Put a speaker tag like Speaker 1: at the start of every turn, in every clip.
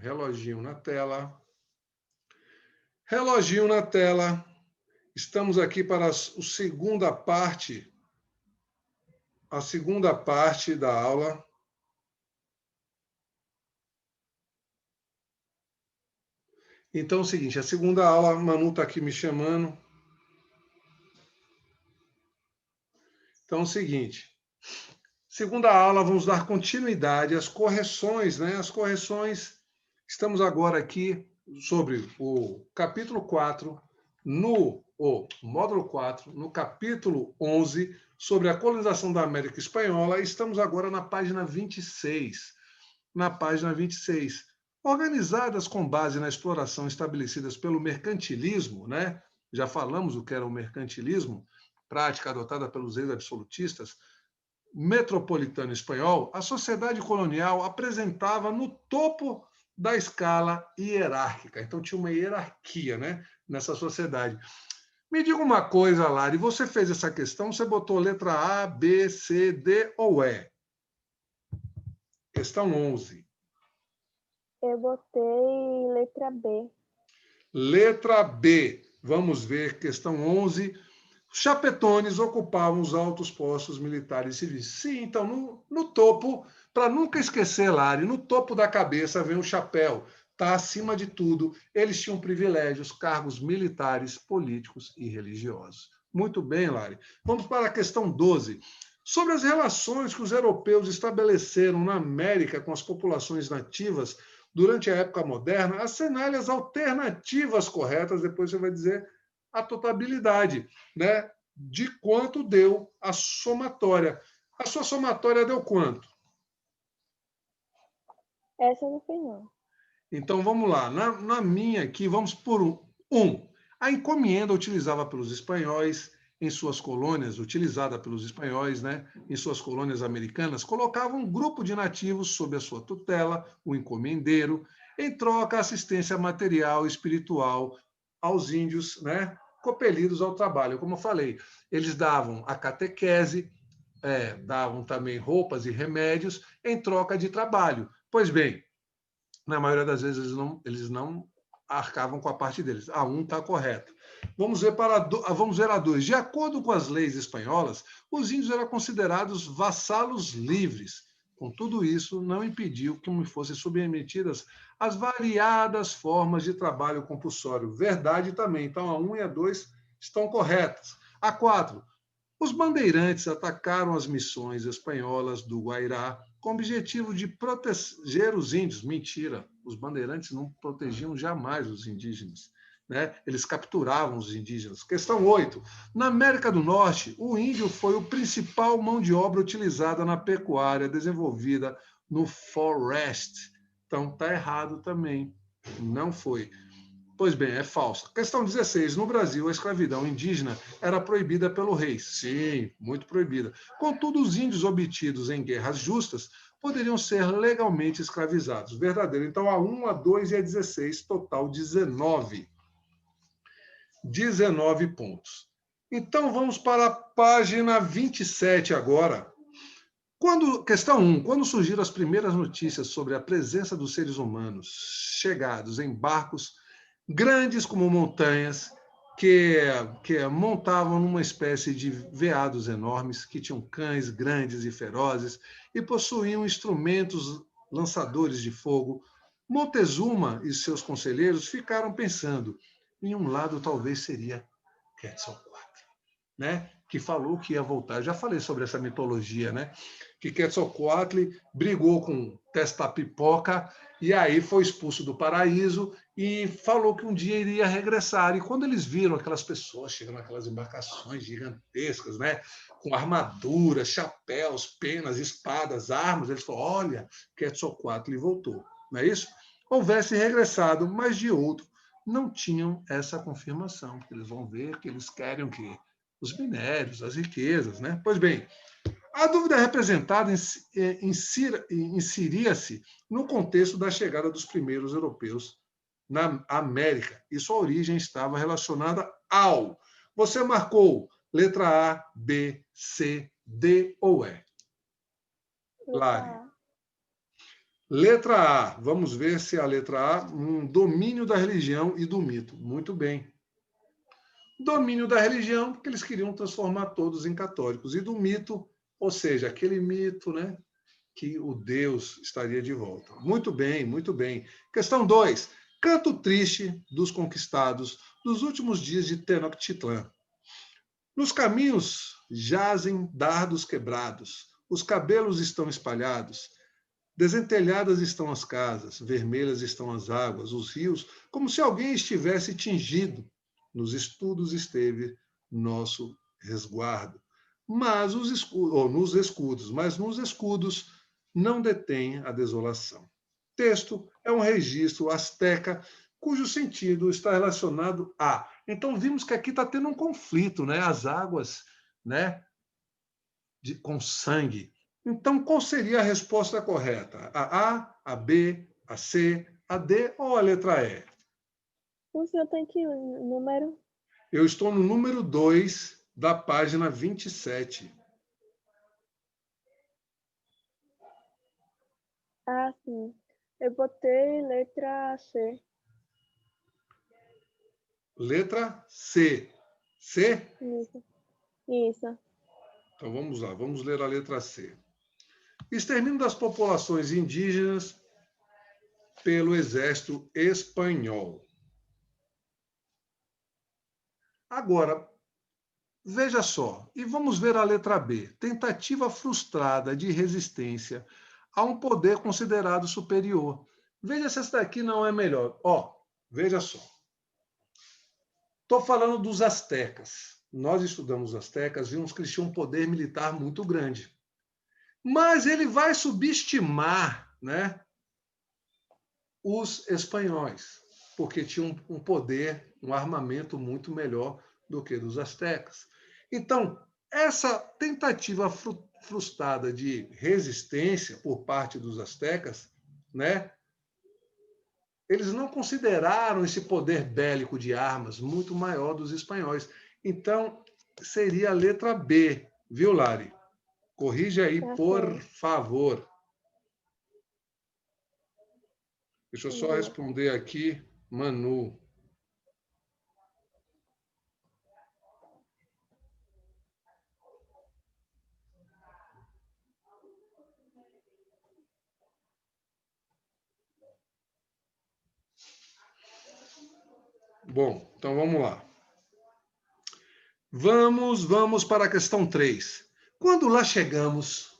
Speaker 1: reloginho na tela. Reloginho na tela. Estamos aqui para a segunda parte da aula. Então é o seguinte, a segunda aula, a Manu está aqui me chamando. Então é o seguinte, segunda aula, vamos dar continuidade às correções, né? As correções, estamos agora aqui sobre o capítulo 4, no módulo 4, no capítulo 11, sobre a colonização da América Espanhola. Estamos agora na página 26. Na página 26. Organizadas com base na exploração estabelecidas pelo mercantilismo, né? Já falamos o que era o mercantilismo, prática adotada pelos reis absolutistas, metropolitano espanhol, a sociedade colonial apresentava no topo da escala hierárquica. Então tinha uma hierarquia, né, nessa sociedade. Me diga uma coisa, Lari, você fez essa questão, você botou letra A, B, C, D ou E? Questão 11.
Speaker 2: Eu botei letra B.
Speaker 1: Letra B. Vamos ver, questão 11. Os chapetones ocupavam os altos postos militares e civis. Sim, então, no topo, para nunca esquecer, Lari, no topo da cabeça vem o chapéu. Está acima de tudo. Eles tinham privilégios, cargos militares, políticos e religiosos. Muito bem, Lari. Vamos para a questão 12. Sobre as relações que os europeus estabeleceram na América com as populações nativas durante a época moderna, assinale as alternativas corretas, depois você vai dizer a totalidade, né, de quanto deu a somatória. A sua somatória deu quanto?
Speaker 2: Essa não foi não.
Speaker 1: Então, vamos lá. Na minha aqui, vamos por um. A encomenda utilizada pelos espanhóis em suas colônias, utilizada pelos espanhóis, né, em suas colônias americanas, colocava um grupo de nativos sob a sua tutela, o encomendeiro, em troca assistência material e espiritual aos índios, né, compelidos ao trabalho. Como eu falei, eles davam a catequese, davam também roupas e remédios em troca de trabalho. Pois bem, na maioria das vezes eles não arcavam com a parte deles. A 1 está correta. Vamos ver a 2. De acordo com as leis espanholas, os índios eram considerados vassalos livres. Com tudo isso, não impediu que me fossem submetidas às variadas formas de trabalho compulsório. Verdade também. Então, a 1 e a 2 estão corretas. A 4. Os bandeirantes atacaram as missões espanholas do Guairá com o objetivo de proteger os índios. Mentira, os bandeirantes não protegiam jamais os indígenas, né? Eles capturavam os indígenas. Questão 8. Na América do Norte, o índio foi o principal mão de obra utilizada na pecuária desenvolvida no Forest. Então, está errado também. Não foi. Pois bem, é falso. Questão 16. No Brasil, a escravidão indígena era proibida pelo rei. Sim, muito proibida. Contudo, os índios obtidos em guerras justas poderiam ser legalmente escravizados. Verdadeiro. Então, a 1, a 2 e a 16, total 19. 19 pontos. Então, vamos para a página 27 agora. Questão 1. Quando surgiram as primeiras notícias sobre a presença dos seres humanos chegados em barcos grandes como montanhas, que montavam numa espécie de veados enormes, que tinham cães grandes e ferozes e possuíam instrumentos lançadores de fogo, Montezuma e seus conselheiros ficaram pensando, em um lado talvez seria Quetzalcoatl, né? Que falou que ia voltar. Eu já falei sobre essa mitologia, né? Que Quetzalcoatl brigou com Testa-Pipoca e aí foi expulso do paraíso e falou que um dia iria regressar. E quando eles viram aquelas pessoas chegando naquelas embarcações gigantescas, né? Com armaduras, chapéus, penas, espadas, armas, eles falaram, olha, Quetzalcoatl voltou. Não é isso? Houvesse regressado, mas de outro não tinham essa confirmação. Eles vão ver que eles querem o quê? Os minérios, as riquezas, né? Pois bem, a dúvida representada inseria-se no contexto da chegada dos primeiros europeus na América, e sua origem estava relacionada ao. Você marcou letra A, B, C, D ou E? Lari. Letra A. Vamos ver se a letra A, um domínio da religião e do mito. Muito bem. Domínio da religião, porque eles queriam transformar todos em católicos. E do mito, ou seja, aquele mito, né, que o Deus estaria de volta. Muito bem, muito bem. Questão 2. Canto triste dos conquistados dos últimos dias de Tenochtitlan. Nos caminhos jazem dardos quebrados, os cabelos estão espalhados, desentelhadas estão as casas, vermelhas estão as águas, os rios, como se alguém estivesse tingido. Nos estudos esteve nosso resguardo. Mas os escudos, ou nos escudos, mas nos escudos não detém a desolação. Texto é um registro asteca cujo sentido está relacionado a. Então vimos que aqui está tendo um conflito, né? As águas, né? Com sangue. Então qual seria a resposta correta? A, a B, a C, a D ou a letra E?
Speaker 2: O senhor tem que número?
Speaker 1: Eu estou no número 2 da página 27.
Speaker 2: Ah, sim. Eu botei letra C.
Speaker 1: Letra C. C?
Speaker 2: Isso. Isso.
Speaker 1: Então vamos lá, vamos ler a letra C. Extermínio das populações indígenas pelo exército espanhol. Agora, veja só, e vamos ver a letra B. Tentativa frustrada de resistência a um poder considerado superior. Veja se essa daqui não é melhor. Ó, veja só. Estou falando dos astecas. Nós estudamos os astecas, vimos que eles tinham um poder militar muito grande. Mas ele vai subestimar, né, os espanhóis, porque tinham um poder, um armamento muito melhor do que dos astecas. Então, essa tentativa frustrada de resistência por parte dos astecas, né, eles não consideraram esse poder bélico de armas muito maior dos espanhóis. Então, seria a letra B, viu, Lari? Corrija aí,
Speaker 2: Tá
Speaker 1: por
Speaker 2: certo.
Speaker 1: favor. Deixa eu
Speaker 2: Vamos
Speaker 1: só
Speaker 2: ver.
Speaker 1: responder aqui, Manu. Bom, então vamos lá. Vamos para a questão 3. Quando lá chegamos,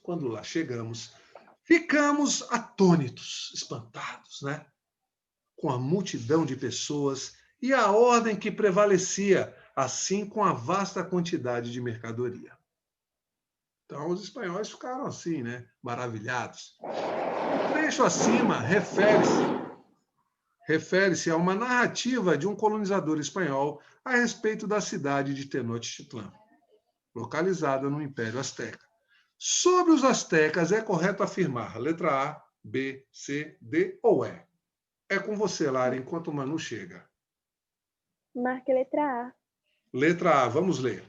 Speaker 1: ficamos atônitos, espantados, né? Com a multidão de pessoas e a ordem que prevalecia, assim com a vasta quantidade de mercadoria. Então os espanhóis ficaram assim, né? Maravilhados. O trecho acima refere-se a uma narrativa de um colonizador espanhol a respeito da cidade de Tenochtitlan, localizada no Império Azteca. Sobre os astecas, é correto afirmar letra A, B, C, D ou E? É com você, Lara, enquanto o Manu chega.
Speaker 2: Marque letra A.
Speaker 1: Letra A, vamos ler.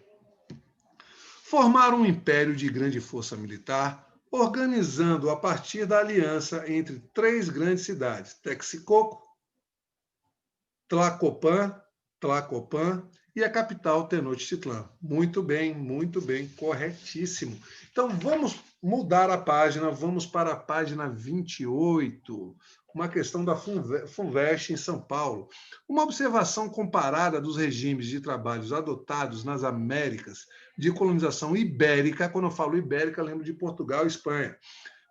Speaker 1: Formaram um império de grande força militar, organizando a partir da aliança entre 3 grandes cidades, Texcoco, Tlacopan e a capital Tenochtitlan. Muito bem, corretíssimo. Então vamos mudar a página, vamos para a página 28. Uma questão da FUNVEST em São Paulo. Uma observação comparada dos regimes de trabalhos adotados nas Américas de colonização ibérica, quando eu falo ibérica, lembro de Portugal e Espanha,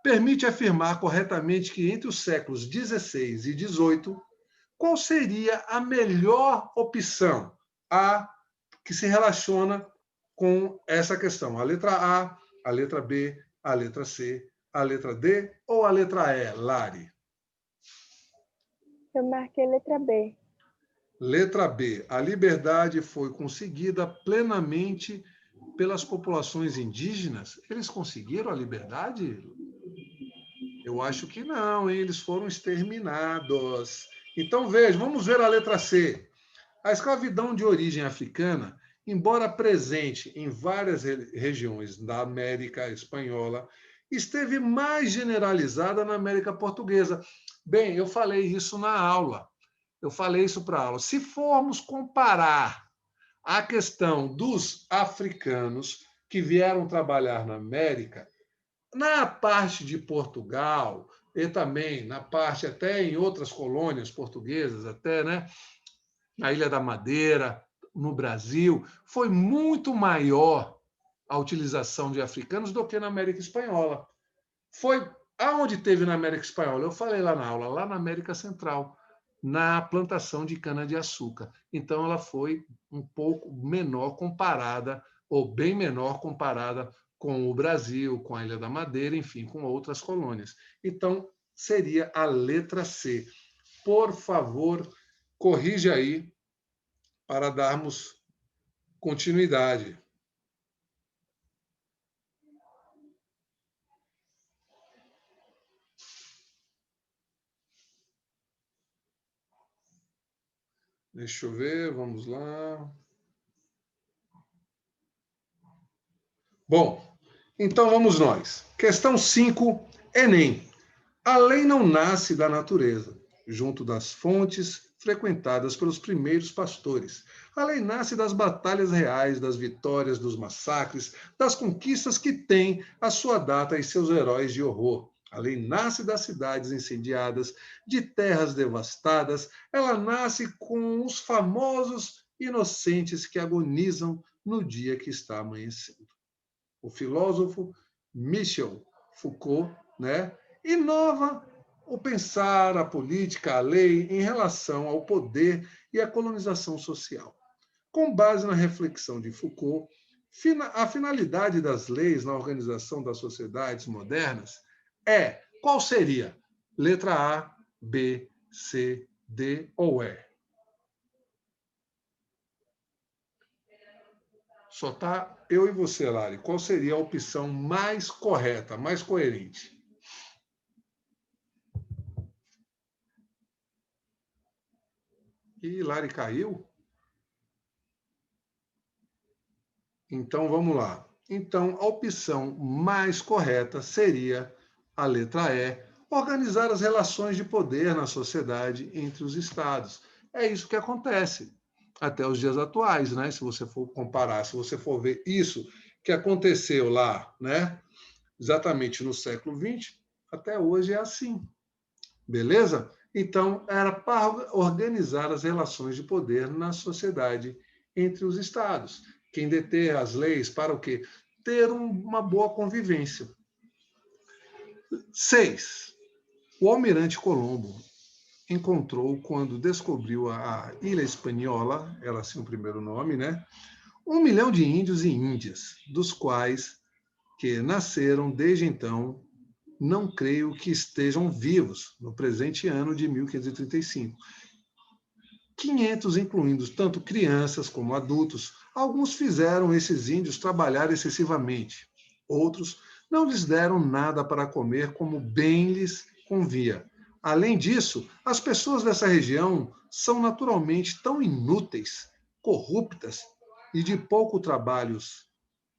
Speaker 1: permite afirmar corretamente que entre os séculos XVI e XVIII, qual seria a melhor opção? A que se relaciona com essa questão. A letra A, a letra B, a letra C, a letra D ou a letra E, Lari?
Speaker 2: Eu marquei letra B.
Speaker 1: Letra B. A liberdade foi conseguida plenamente pelas populações indígenas. Eles conseguiram a liberdade? Eu acho que não, hein? Eles foram exterminados. Então, veja, vamos ver a letra C. A escravidão de origem africana, embora presente em várias regiões da América Espanhola, esteve mais generalizada na América Portuguesa. Bem, eu falei isso na aula. Eu falei isso para a aula. Se formos comparar a questão dos africanos que vieram trabalhar na América, na parte de Portugal, e também na parte até em outras colônias portuguesas, até, né, na Ilha da Madeira, no Brasil, foi muito maior a utilização de africanos do que na América Espanhola. Foi aonde teve na América Espanhola? Eu falei lá na aula, lá na América Central, na plantação de cana-de-açúcar. Então, ela foi um pouco menor comparada, ou bem menor comparada com o Brasil, com a Ilha da Madeira, enfim, com outras colônias. Então, seria a letra C. Por favor, corrija aí para darmos continuidade. Deixa eu ver, vamos lá. Bom, então vamos nós. Questão 5, Enem. A lei não nasce da natureza, junto das fontes frequentadas pelos primeiros pastores. A lei nasce das batalhas reais, das vitórias, dos massacres, das conquistas que têm a sua data e seus heróis de horror. A lei nasce das cidades incendiadas, de terras devastadas. Ela nasce com os famosos inocentes que agonizam no dia que está amanhecendo. O filósofo Michel Foucault, né, inova o pensar, a política, a lei em relação ao poder e à colonização social. Com base na reflexão de Foucault, a finalidade das leis na organização das sociedades modernas é, qual seria? Letra A, B, C, D ou E? Só está eu e você, Lari. Qual seria a opção mais correta, mais coerente? E Lari caiu? Então, vamos lá. Então, a opção mais correta seria a letra E, organizar as relações de poder na sociedade entre os estados. É isso que acontece até os dias atuais, né? Se você for comparar, se você for ver isso que aconteceu lá, né? Exatamente no século XX, até hoje é assim. Beleza? Então, era para organizar as relações de poder na sociedade entre os estados. Quem deter as leis para o quê? Ter uma boa convivência. 6. O almirante Colombo encontrou, quando descobriu a Ilha Espanhola, era assim o primeiro nome, né? 1 milhão de índios e índias, dos quais que nasceram desde então, não creio que estejam vivos no presente ano de 1535. 500, incluindo tanto crianças como adultos. Alguns fizeram esses índios trabalhar excessivamente. Outros não lhes deram nada para comer como bem lhes convia. Além disso, as pessoas dessa região são naturalmente tão inúteis, corruptas e de pouco trabalhos,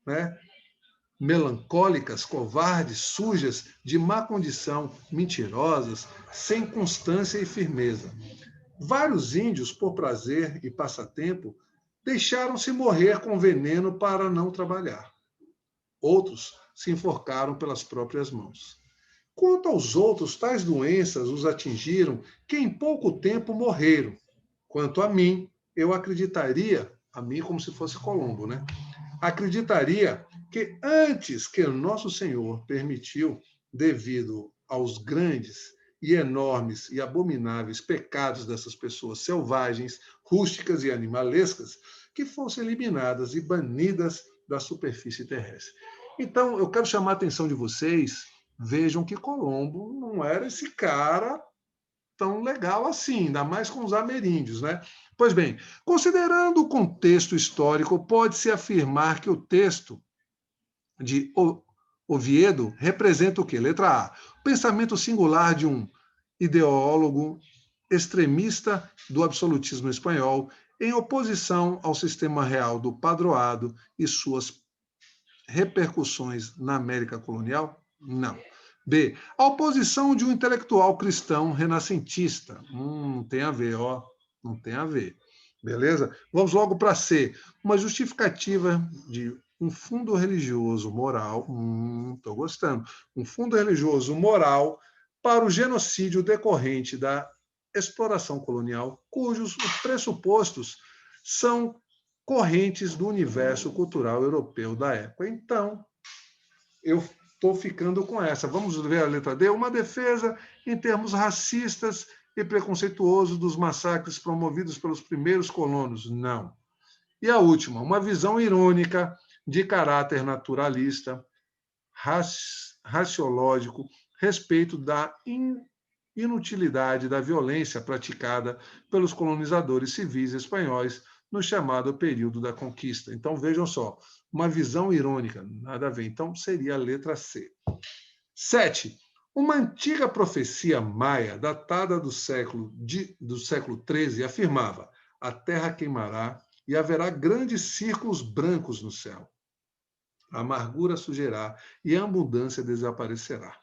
Speaker 1: né? Melancólicas, covardes, sujas, de má condição, mentirosas, sem constância e firmeza. Vários índios, por prazer e passatempo, deixaram-se morrer com veneno para não trabalhar. Outros se enforcaram pelas próprias mãos. Quanto aos outros, tais doenças os atingiram que em pouco tempo morreram. Quanto a mim, eu acreditaria, a mim como se fosse Colombo, né? Acreditaria que antes que nosso Senhor permitiu, devido aos grandes e enormes e abomináveis pecados dessas pessoas selvagens, rústicas e animalescas, que fossem eliminadas e banidas da superfície terrestre. Então, eu quero chamar a atenção de vocês, vejam que Colombo não era esse cara tão legal assim, ainda mais com os ameríndios, né? Pois bem, considerando o contexto histórico, pode-se afirmar que o texto de Oviedo representa o quê? Letra A. O pensamento singular de um ideólogo extremista do absolutismo espanhol, em oposição ao sistema real do padroado e suas repercussões na América colonial. Não. B. A oposição de um intelectual cristão renascentista. Não tem a ver, ó. Não tem a ver. Beleza? Vamos logo para C. Uma justificativa de um fundo religioso moral. Estou gostando. Um fundo religioso moral para o genocídio decorrente da exploração colonial, cujos pressupostos são correntes do universo cultural europeu da época. Então, eu estou ficando com essa. Vamos ver a letra D. Uma defesa em termos racistas e preconceituosos dos massacres promovidos pelos primeiros colonos. Não. E a última, uma visão irônica de caráter naturalista, raciológico, respeito da inutilidade da violência praticada pelos colonizadores civis espanhóis no chamado período da conquista. Então, vejam só, uma visão irônica, nada a ver. Então, seria a letra C. 7. Uma antiga profecia maia, datada do século XIII, afirmava: a terra queimará e haverá grandes círculos brancos no céu. A amargura surgirá e a abundância desaparecerá.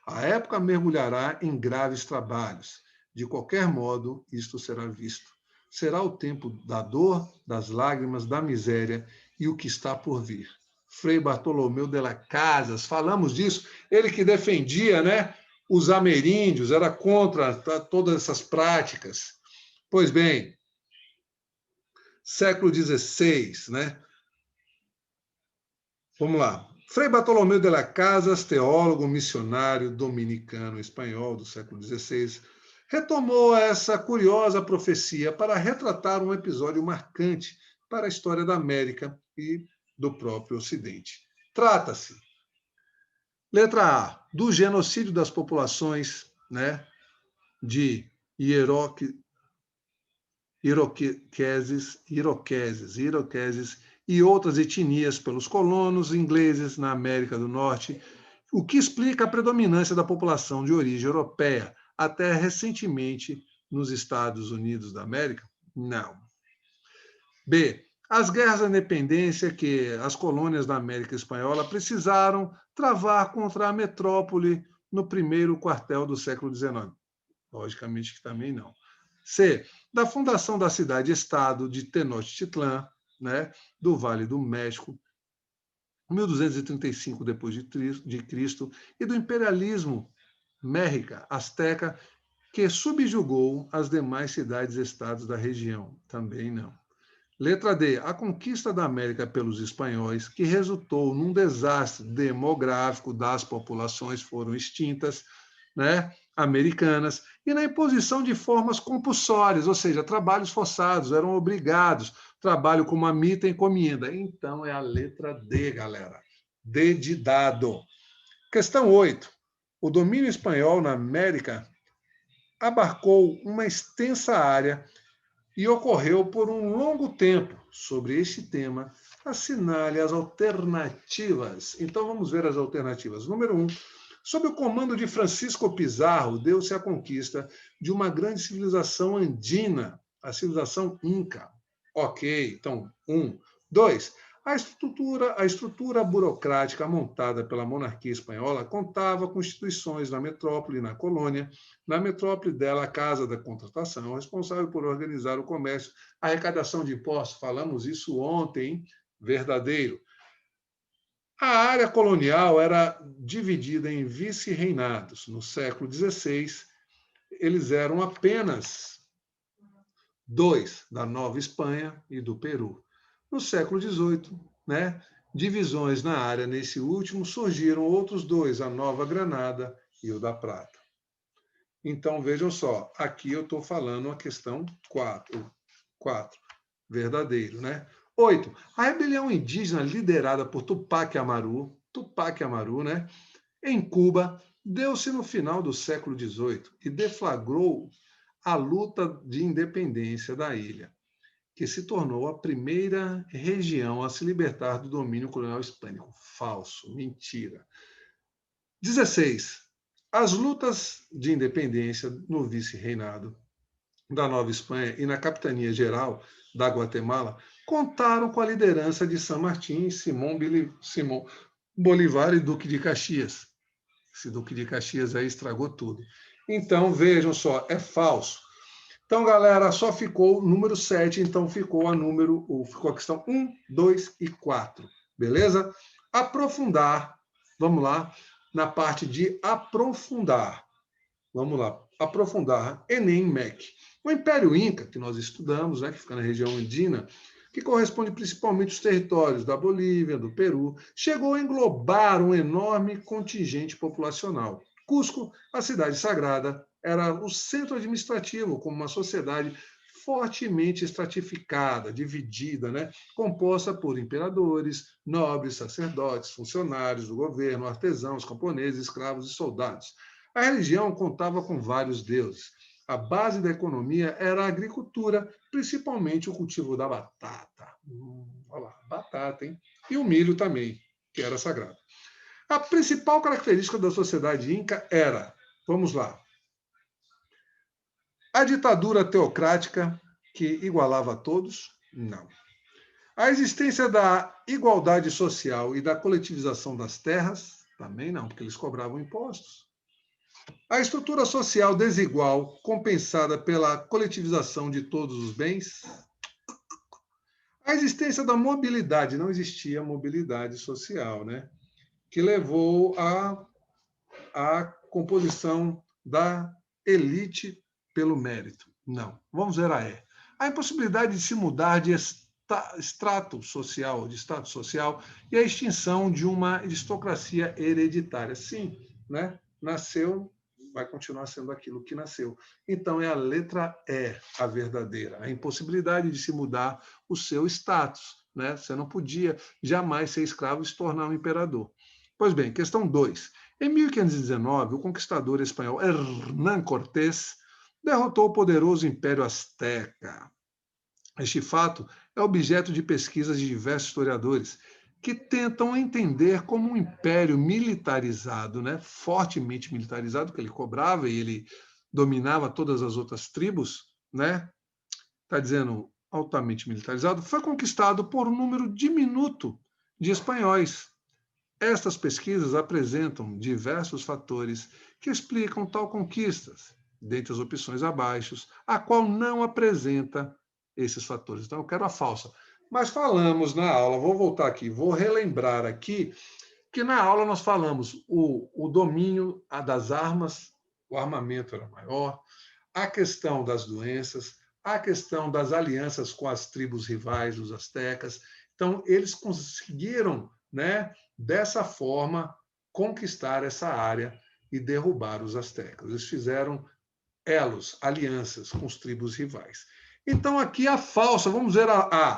Speaker 1: A época mergulhará em graves trabalhos. De qualquer modo, isto será visto. Será o tempo da dor, das lágrimas, da miséria e o que está por vir. Frei Bartolomeu de las Casas, falamos disso, ele que defendia, né, os ameríndios, era contra todas essas práticas. Pois bem, século XVI, né? Vamos lá. Frei Bartolomeu de las Casas, teólogo, missionário dominicano espanhol do século XVI, retomou essa curiosa profecia para retratar um episódio marcante para a história da América e do próprio Ocidente. Trata-se, letra A, do genocídio das populações, né, de iroqueses e outras etnias pelos colonos ingleses na América do Norte, o que explica a predominância da população de origem europeia até recentemente nos Estados Unidos da América? Não. B. As guerras da independência que as colônias da América Espanhola precisaram travar contra a metrópole no primeiro quartel do século XIX. Logicamente que também não. C. Da fundação da cidade-estado de Tenochtitlán, né, do Vale do México, 1235 depois de Cristo, e do imperialismo mérrica, azteca, que subjugou as demais cidades-estados da região. Também não. Letra D. A conquista da América pelos espanhóis, que resultou num desastre demográfico das populações foram extintas, né, americanas, e na imposição de formas compulsórias, ou seja, trabalhos forçados, eram obrigados, trabalho como a mita e encomenda. Então, é a letra D, galera. D de dado. Questão 8. O domínio espanhol na América abarcou uma extensa área e ocorreu por um longo tempo. Sobre este tema, assinale as alternativas. Então, vamos ver as alternativas. Número 1. Sob o comando de Francisco Pizarro, deu-se a conquista de uma grande civilização andina, a civilização Inca. Ok, então, 1. 2. A estrutura burocrática montada pela monarquia espanhola contava com instituições na metrópole e na colônia. Na metrópole dela, a Casa da Contratação, responsável por organizar o comércio, a arrecadação de impostos. Falamos isso ontem, hein? Verdadeiro. A área colonial era dividida em vice-reinados. No século XVI, eles eram apenas 2, da Nova Espanha e do Peru. No século XVIII, né, divisões na área nesse último, surgiram outros 2, a Nova Granada e o da Prata. Então, vejam só, aqui eu estou falando a questão 4, verdadeiro, né? 8. A rebelião indígena liderada por Tupac Amaru, né, em Cuba, deu-se no final do século XVIII e deflagrou a luta de independência da ilha, que se tornou a primeira região a se libertar do domínio colonial hispânico. Falso, mentira. 16. As lutas de independência no vice-reinado da Nova Espanha e na capitania geral da Guatemala contaram com a liderança de San Martín, Simão Bolívar e Duque de Caxias. Esse Duque de Caxias aí estragou tudo. Então, vejam só, é falso. Então, galera, só ficou o número 7, então ficou a questão 1, 2 e 4. Beleza? Aprofundar. Vamos lá, na parte de aprofundar. Vamos lá, aprofundar. Enem, MEC. O Império Inca, que nós estudamos, né, que fica na região andina, que corresponde principalmente aos territórios da Bolívia, do Peru, chegou a englobar um enorme contingente populacional. Cusco, a cidade sagrada, era o centro administrativo, como uma sociedade fortemente estratificada, dividida, né? Composta por imperadores, nobres, sacerdotes, funcionários do governo, artesãos, camponeses, escravos e soldados. A religião contava com vários deuses. A base da economia era a agricultura, principalmente o cultivo da batata. Olha lá, batata, hein? E o milho também, que era sagrado. A principal característica da sociedade inca era, vamos lá, a ditadura teocrática, que igualava a todos? Não. A existência da igualdade social e da coletivização das terras? Também não, porque eles cobravam impostos. A estrutura social desigual, compensada pela coletivização de todos os bens? A existência da mobilidade, não existia mobilidade social, né? Que levou à composição da elite pelo mérito. Não. Vamos ver a E. A impossibilidade de se mudar de extrato social, de status social, e a extinção de uma aristocracia hereditária. Sim, né? Nasceu, vai continuar sendo aquilo que nasceu. Então, é a letra E, a verdadeira. A impossibilidade de se mudar o seu status. Né? Você não podia jamais ser escravo e se tornar um imperador. Pois bem, questão 2. Em 1519, o conquistador espanhol Hernán Cortés derrotou o poderoso Império Azteca. Este fato é objeto de pesquisas de diversos historiadores que tentam entender como um império militarizado, né, fortemente militarizado, que ele cobrava e ele dominava todas as outras tribos, né, está dizendo altamente militarizado, foi conquistado por um número diminuto de espanhóis. Estas pesquisas apresentam diversos fatores que explicam tal conquista, dentre as opções abaixo, a qual não apresenta esses fatores. Então, eu quero a falsa. Mas falamos na aula, vou voltar aqui, vou relembrar aqui, que na aula nós falamos o domínio das armas, o armamento era maior, a questão das doenças, a questão das alianças com as tribos rivais dos astecas. Então, eles conseguiram, né, dessa forma, conquistar essa área e derrubar os astecas. Eles fizeram elos, alianças com as tribos rivais. Então, aqui a falsa, vamos ver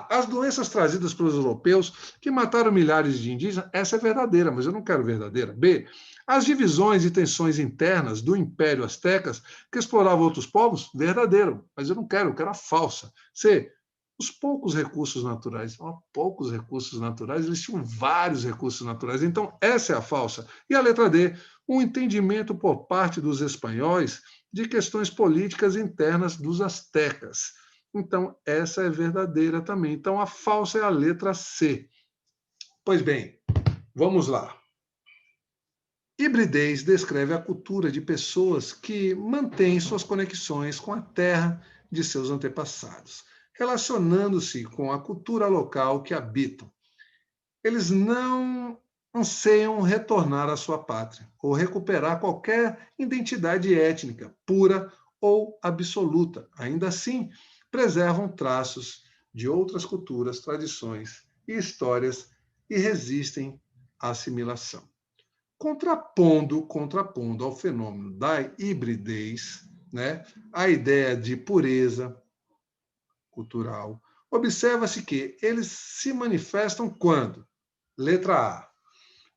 Speaker 1: as doenças trazidas pelos europeus que mataram milhares de indígenas, essa é verdadeira, mas eu não quero verdadeira. B, as divisões e tensões internas do Império Aztecas que exploravam outros povos, verdadeiro, mas eu quero a falsa. C, os poucos recursos naturais, poucos recursos naturais, eles tinham vários recursos naturais, então essa é a falsa. E a letra D, um entendimento por parte dos espanhóis de questões políticas internas dos astecas. Então, essa é verdadeira também. Então, a falsa é a letra C. Pois bem, vamos lá. Hibridez descreve a cultura de pessoas que mantêm suas conexões com a terra de seus antepassados, relacionando-se com a cultura local que habitam. Eles não anseiam retornar à sua pátria ou recuperar qualquer identidade étnica, pura ou absoluta. Ainda assim, preservam traços de outras culturas, tradições e histórias e resistem à assimilação. Contrapondo ao fenômeno da hibridez, né, a ideia de pureza cultural, observa-se que eles se manifestam quando, letra A,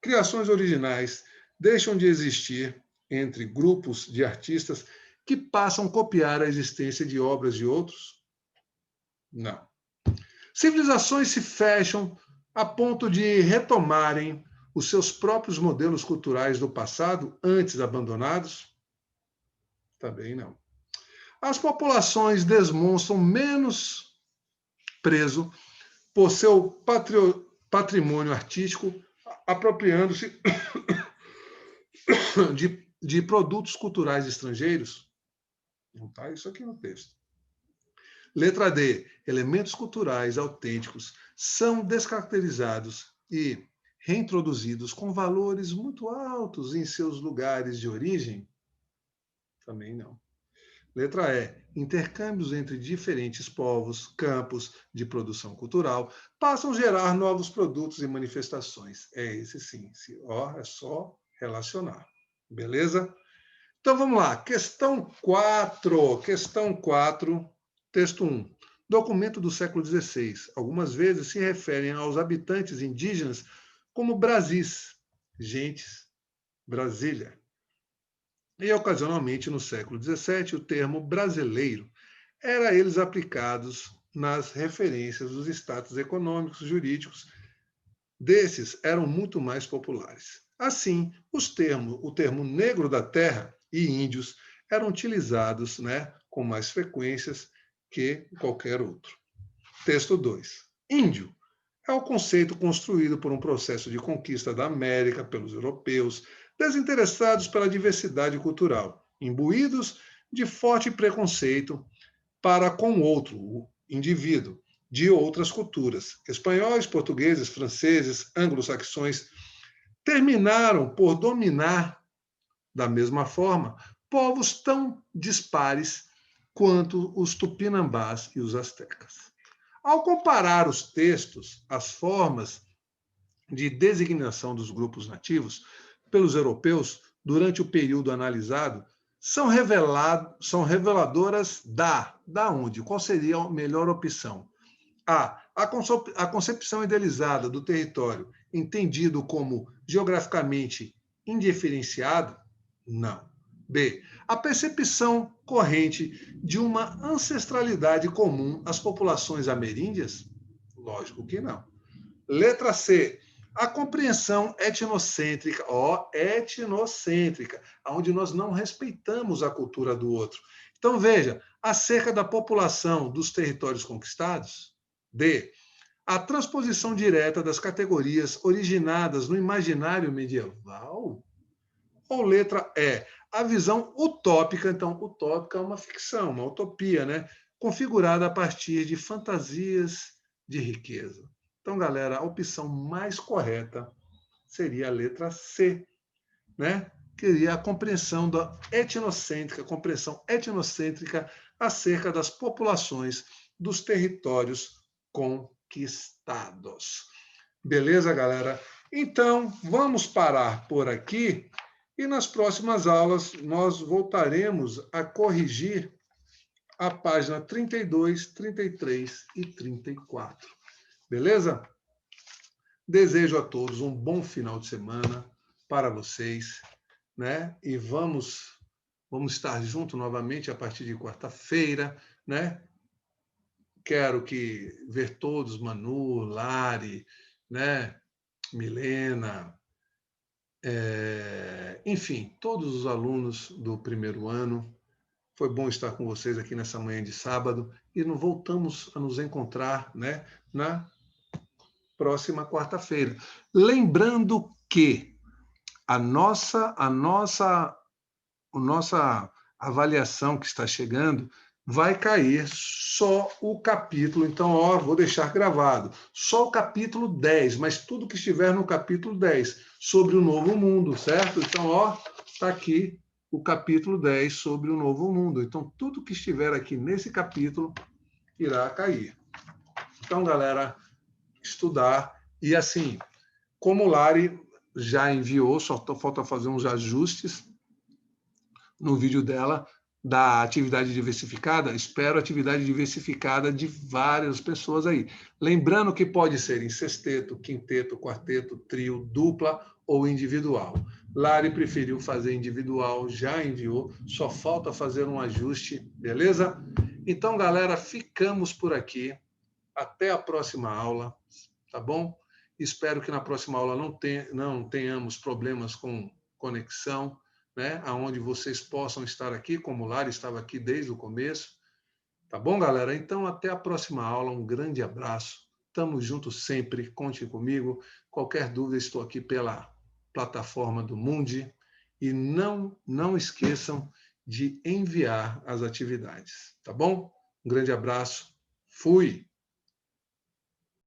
Speaker 1: criações originais deixam de existir entre grupos de artistas que passam a copiar a existência de obras de outros? Não. Civilizações se fecham a ponto de retomarem os seus próprios modelos culturais do passado, antes abandonados? Também não. As populações demonstram menos preso por seu patrimônio artístico, apropriando-se de produtos culturais estrangeiros. Não está isso aqui no texto. Letra D. Elementos culturais autênticos são descaracterizados e reintroduzidos com valores muito altos em seus lugares de origem? Também não. Letra E. Intercâmbios entre diferentes povos, campos de produção cultural passam a gerar novos produtos e manifestações. É esse sim. É só relacionar. Beleza? Então vamos lá. Questão 4. Questão 4, texto 1. Documento do século XVI. Algumas vezes se referem aos habitantes indígenas como Brasis, gentes, Brasília. E, ocasionalmente, no século XVII, o termo brasileiro era a eles aplicados nas referências dos status econômicos e jurídicos desses eram muito mais populares. Assim, o termo negro da terra e índios eram utilizados, né, com mais frequências que qualquer outro. Texto 2. Índio é o conceito construído por um processo de conquista da América pelos europeus, desinteressados pela diversidade cultural, imbuídos de forte preconceito para com o outro, o indivíduo, de outras culturas. Espanhóis, portugueses, franceses, anglo-saxões terminaram por dominar, da mesma forma, povos tão dispares quanto os tupinambás e os astecas. Ao comparar os textos, as formas de designação dos grupos nativos pelos europeus durante o período analisado são reveladoras da onde? Qual seria a melhor opção? A concepção idealizada do território, entendido como geograficamente indiferenciado? Não. B. A percepção corrente de uma ancestralidade comum às populações ameríndias? Lógico que não. Letra C. A compreensão etnocêntrica, etnocêntrica, onde nós não respeitamos a cultura do outro. Então, veja, acerca da população dos territórios conquistados? D. A transposição direta das categorias originadas no imaginário medieval? Ou letra E, a visão utópica, então, utópica é uma ficção, uma utopia, né? Configurada a partir de fantasias de riqueza. Então, galera, a opção mais correta seria a letra C, né? Que seria a compreensão compreensão etnocêntrica acerca das populações dos territórios conquistados. Beleza, galera? Então, vamos parar por aqui e nas próximas aulas nós voltaremos a corrigir a página 32, 33 e 34. Beleza? Desejo a todos um bom final de semana para vocês, né? E vamos estar juntos novamente a partir de quarta-feira, né? Quero ver todos, Manu, Lari, né? Milena, enfim, todos os alunos do primeiro ano. Foi bom estar com vocês aqui nessa manhã de sábado e voltamos a nos encontrar, né, na próxima quarta-feira. Lembrando que a nossa avaliação que está chegando vai cair só o capítulo, então, vou deixar gravado, só o capítulo 10, mas tudo que estiver no capítulo 10, sobre o novo mundo, certo? Então, está aqui o capítulo 10 sobre o novo mundo. Então, tudo que estiver aqui nesse capítulo irá cair. Então, galera, estudar. E assim, como o Lari já enviou, só falta fazer uns ajustes no vídeo dela, da atividade diversificada, espero atividade diversificada de várias pessoas aí. Lembrando que pode ser em sexteto, quinteto, quarteto, trio, dupla ou individual. Lari preferiu fazer individual, já enviou, só falta fazer um ajuste, beleza? Então, galera, ficamos por aqui. Até a próxima aula, tá bom? Espero que na próxima aula não tenhamos problemas com conexão, né? Aonde vocês possam estar aqui, como o Lara estava aqui desde o começo. Tá bom, galera? Então, até a próxima aula. Um grande abraço. Estamos juntos sempre. Conte comigo. Qualquer dúvida, estou aqui pela plataforma do Mundi. e não esqueçam de enviar as atividades, tá bom? Um grande abraço. Fui!